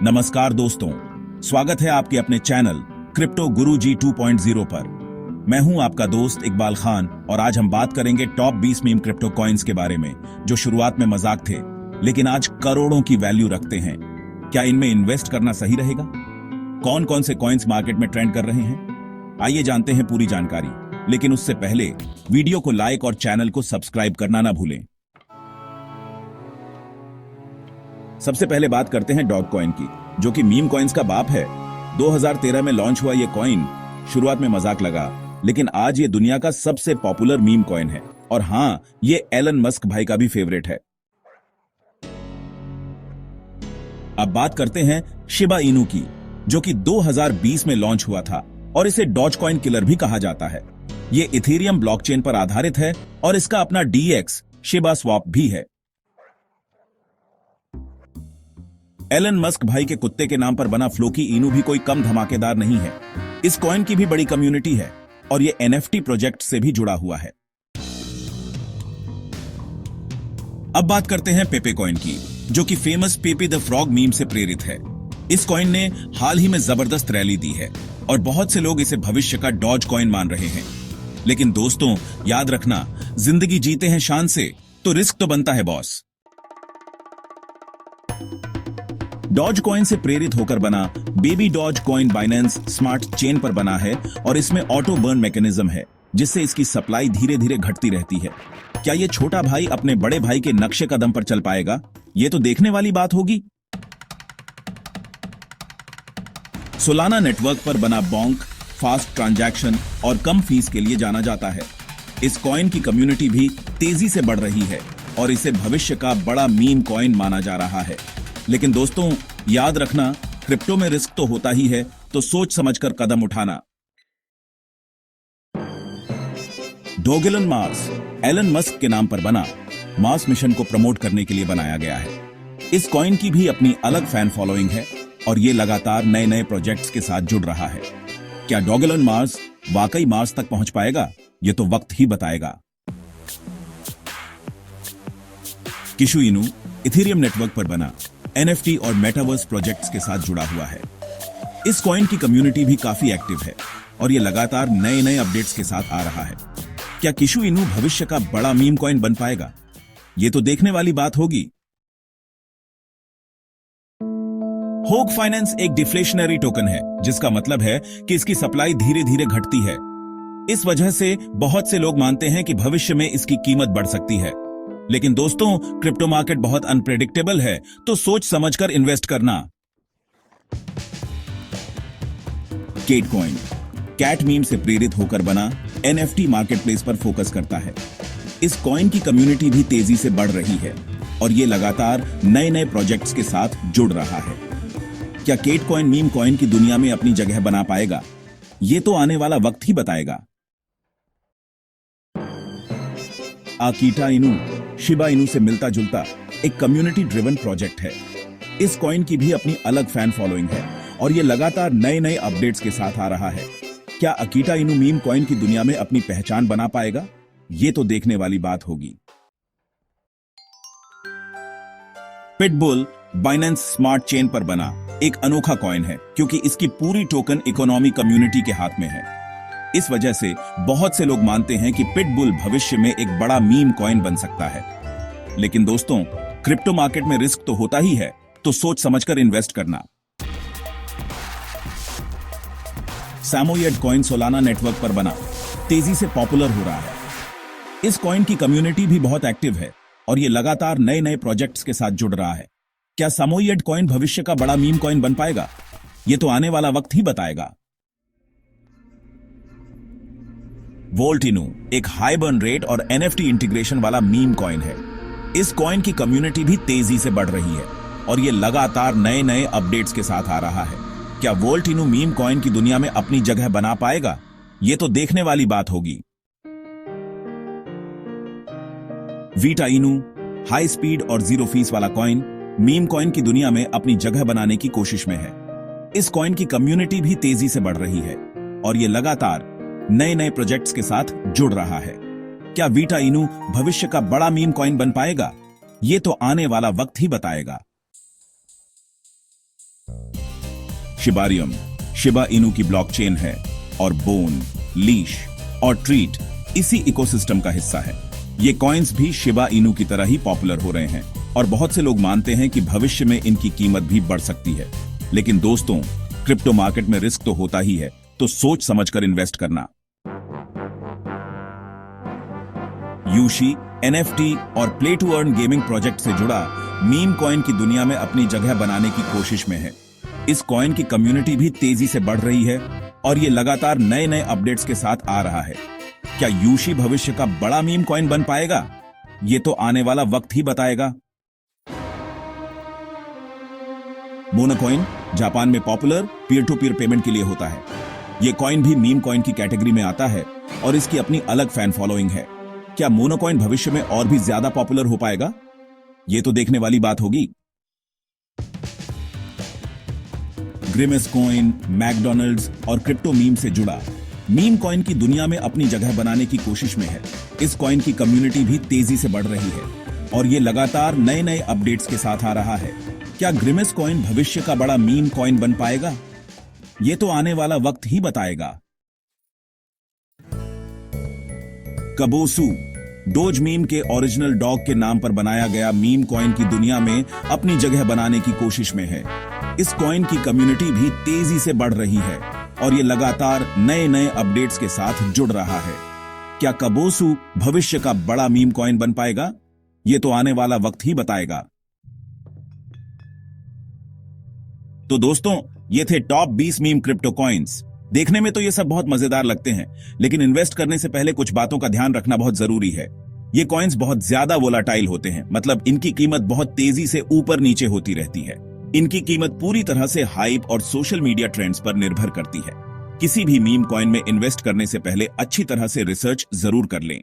नमस्कार दोस्तों, स्वागत है आपके अपने चैनल क्रिप्टो गुरुजी 2.0 पर। मैं हूं आपका दोस्त इकबाल खान और आज हम बात करेंगे टॉप 20 मीम क्रिप्टो कॉइन्स के बारे में जो शुरुआत में मजाक थे लेकिन आज करोड़ों की वैल्यू रखते हैं। क्या इनमें इन्वेस्ट करना सही रहेगा? कौन कौन से कॉइन्स मार्केट में ट्रेंड कर रहे हैं? आइए जानते हैं पूरी जानकारी, लेकिन उससे पहले वीडियो को लाइक और चैनल को सब्सक्राइब करना ना भूलें। सबसे पहले बात करते हैं डॉग कॉइन की, जो कि मीम कॉइन्स का बाप है। 2013 में लॉन्च हुआ ये कॉइन शुरुआत में मजाक लगा, लेकिन आज ये दुनिया का सबसे पॉपुलर मीम कॉइन है। और हां, ये एलन मस्क भाई का भी फेवरेट है। अब बात करते हैं शिबा इनू की, जो कि 2020 में लॉन्च हुआ था और इसे डॉज कॉइन किलर भी कहा जाता है। ये इथेरियम ब्लॉकचेन पर आधारित है और इसका अपना डीएक्स शिबा स्वैप भी है। एलन मस्क भाई के कुत्ते के नाम पर बना फ्लोकी इनू भी कोई कम धमाकेदार नहीं है। इस कॉइन की भी बड़ी कम्युनिटी है और ये एनएफटी प्रोजेक्ट से भी जुड़ा हुआ है। अब बात करते हैं पेपे कॉइन की, जो कि फेमस पेपे द फ्रॉग मीम से प्रेरित है। इस कॉइन ने हाल ही में जबरदस्त रैली दी है और बहुत से लोग इसे भविष्य का डॉज कॉइन मान रहे हैं। लेकिन दोस्तों, याद रखना, जिंदगी जीते हैं शान से तो रिस्क तो बनता है बॉस। डॉज कॉइन से प्रेरित होकर बना baby doge coin Binance smart chain पर बना है और इसमें ऑटो बर्न मैकेनिज्म है, जिससे इसकी सप्लाई धीरे धीरे घटती रहती है। क्या ये छोटा भाई अपने बड़े भाई के नक्शे कदम पर चल पाएगा? ये तो देखने वाली बात होगी। सोलाना नेटवर्क पर बना बॉन्क फास्ट ट्रांजैक्शन और कम फीस के लिए जाना जाता है। इस कॉइन की कम्युनिटी भी तेजी से बढ़ रही है और इसे भविष्य का बड़ा मीम कॉइन माना जा रहा है। लेकिन दोस्तों, याद रखना, क्रिप्टो में रिस्क तो होता ही है, तो सोच समझकर कदम उठाना। डॉगेलन मार्स एलन मस्क के नाम पर बना मार्स मिशन को प्रमोट करने के लिए बनाया गया है। इस कॉइन की भी अपनी अलग फैन फॉलोइंग है और ये लगातार नए नए प्रोजेक्ट्स के साथ जुड़ रहा है। क्या डॉगेलन मार्स वाकई मार्स तक पहुंच पाएगा? ये तो वक्त ही बताएगा। किशु इनू इथेरियम नेटवर्क पर बना एनएफटी और मेटावर्स प्रोजेक्ट्स के साथ जुड़ा हुआ है। इस कॉइन की कम्युनिटी भी काफी एक्टिव है और ये लगातार नए नए अपडेट्स के साथ आ रहा है। क्या किशु इनू भविष्य का बड़ा मीम कॉइन बन पाएगा? ये तो देखने वाली बात होगी। होग फाइनेंस एक डिफ्लेशनरी टोकन है, जिसका मतलब है कि इसकी सप्लाई धीरे धीरे घटती है। इस वजह से बहुत से लोग मानते हैं कि भविष्य में इसकी कीमत बढ़ सकती है। लेकिन दोस्तों, क्रिप्टो मार्केट बहुत अनप्रेडिक्टेबल है, तो सोच समझकर इन्वेस्ट करना। केट कॉइन कैट मीम से प्रेरित होकर बना एनएफटी मार्केटप्लेस पर फोकस करता है। इस कॉइन की कम्युनिटी भी तेजी से बढ़ रही है और ये लगातार नए नए प्रोजेक्ट्स के साथ जुड़ रहा है। क्या केट कॉइन मीम कॉइन की दुनिया में अपनी जगह बना पाएगा? ये तो आने वाला वक्त ही बताएगा। आकीटा इनू शिबा इनू से मिलता जुलता एक कम्युनिटी ड्रिवन प्रोजेक्ट है। इस कॉइन की भी अपनी अलग फैन फॉलोइंग है और ये लगातार नए नए अपडेट्स के साथ आ रहा है। क्या आकीटा इनू मीम कॉइन की दुनिया में अपनी पहचान बना पाएगा? ये तो देखने वाली बात होगी। पिटबुल बाइनेंस स्मार्ट चेन पर बना एक अनोखा कॉइन है, क्योंकि इसकी पूरी टोकन इकोनॉमी कम्युनिटी के हाथ में है। इस वजह से बहुत से लोग मानते हैं कि पिटबुल भविष्य में एक बड़ा मीम कॉइन बन सकता है। लेकिन दोस्तों, क्रिप्टो मार्केट में रिस्क तो होता ही है, तो सोच समझकर इन्वेस्ट करना। सैमोयड कॉइन सोलाना नेटवर्क पर बना तेजी से पॉपुलर हो रहा है। इस कॉइन की कम्युनिटी भी बहुत एक्टिव है और ये लगातार नए नए प्रोजेक्ट्स के साथ जुड़ रहा है। क्या सैमोयड कॉइन भविष्य का बड़ा मीम कॉइन बन पाएगा? ये तो आने वाला वक्त ही बताएगा। वोल्ट इनू एक हाई बर्न रेट और एनएफटी इंटीग्रेशन वाला मीम कॉइन है। इस कॉइन की कम्युनिटी भी तेजी से बढ़ रही है और ये लगातार नए नए अपडेट्स के साथ आ रहा है। क्या वोल्ट इनू मीम कॉइन की दुनिया में अपनी जगह बना पाएगा? ये तो देखने वाली बात होगी। वीटा इनू हाई स्पीड और जीरो फीस वाला कॉइन मीम कॉइन की दुनिया में अपनी जगह बनाने की कोशिश में है। इस कॉइन की कम्युनिटी भी तेजी से बढ़ रही है और ये लगातार नए नए प्रोजेक्ट्स के साथ जुड़ रहा है। क्या वीटा इनू भविष्य का बड़ा मीम कॉइन बन पाएगा? ये तो आने वाला वक्त ही बताएगा। शिबारियम शिबा इनू की ब्लॉकचेन है और बोन, लीश और ट्रीट इसी इकोसिस्टम का हिस्सा है। ये कॉइन्स भी शिबा इनू की तरह ही पॉपुलर हो रहे हैं और बहुत से लोग मानते हैं कि भविष्य में इनकी कीमत भी बढ़ सकती है। लेकिन दोस्तों, क्रिप्टो मार्केट में रिस्क तो होता ही है, तो सोच समझकर इन्वेस्ट करना। यूशी, एनएफटी और play to earn gaming project से जुड़ा मीम कॉइन की दुनिया में अपनी जगह बनाने की कोशिश में है। इस कॉइन की कम्युनिटी भी तेजी से बढ़ रही है और ये लगातार नए नए अपडेट्स के साथ आ रहा है। क्या यूशी भविष्य का बड़ा मीम कॉइन बन पाएगा? ये तो आने वाला वक्त ही बताएगा। मोनोकॉइन जापान में popular peer to peer payment के लिए होता है। ये कॉइन भी मीम कॉइन की कैटेगरी में आता है और इसकी अपनी अलग फैन फॉलोइंग है। क्या मोनोकॉइन भविष्य में और भी ज्यादा पॉपुलर हो पाएगा? ये तो देखने वाली बात होगी। ग्रिमेस कॉइन, मैकडॉनल्ड्स और क्रिप्टो मीम से जुड़ा मीम कॉइन की दुनिया में अपनी जगह बनाने की कोशिश में है। इस कॉइन की कम्युनिटी भी तेजी से बढ़ रही है और ये लगातार नए नए अपडेट्स के साथ आ रहा है। क्या ग्रिमेस कॉइन भविष्य का बड़ा मीम कॉइन बन पाएगा? ये तो आने वाला वक्त ही बताएगा। कबोसू डोज मीम के ओरिजिनल डॉग के नाम पर बनाया गया मीम कॉइन की दुनिया में अपनी जगह बनाने की कोशिश में है। इस कॉइन की कम्युनिटी भी तेजी से बढ़ रही है और ये लगातार नए नए अपडेट्स के साथ जुड़ रहा है। क्या कबोसू भविष्य का बड़ा मीम कॉइन बन पाएगा? ये तो आने वाला वक्त ही बताएगा। तो दोस्तों, ये थे टॉप 20 मीम क्रिप्टो कॉइन्स। देखने में तो ये सब बहुत मजेदार लगते हैं, लेकिन इन्वेस्ट करने से पहले कुछ बातों का ध्यान रखना बहुत जरूरी है। ये कॉइन्स बहुत ज्यादा वोलाटाइल होते हैं, मतलब इनकी कीमत बहुत तेजी से ऊपर नीचे होती रहती है। इनकी कीमत पूरी तरह से हाइप और सोशल मीडिया ट्रेंड्स पर निर्भर करती है। किसी भी मीम कॉइन में इन्वेस्ट करने से पहले अच्छी तरह से रिसर्च जरूर कर लें।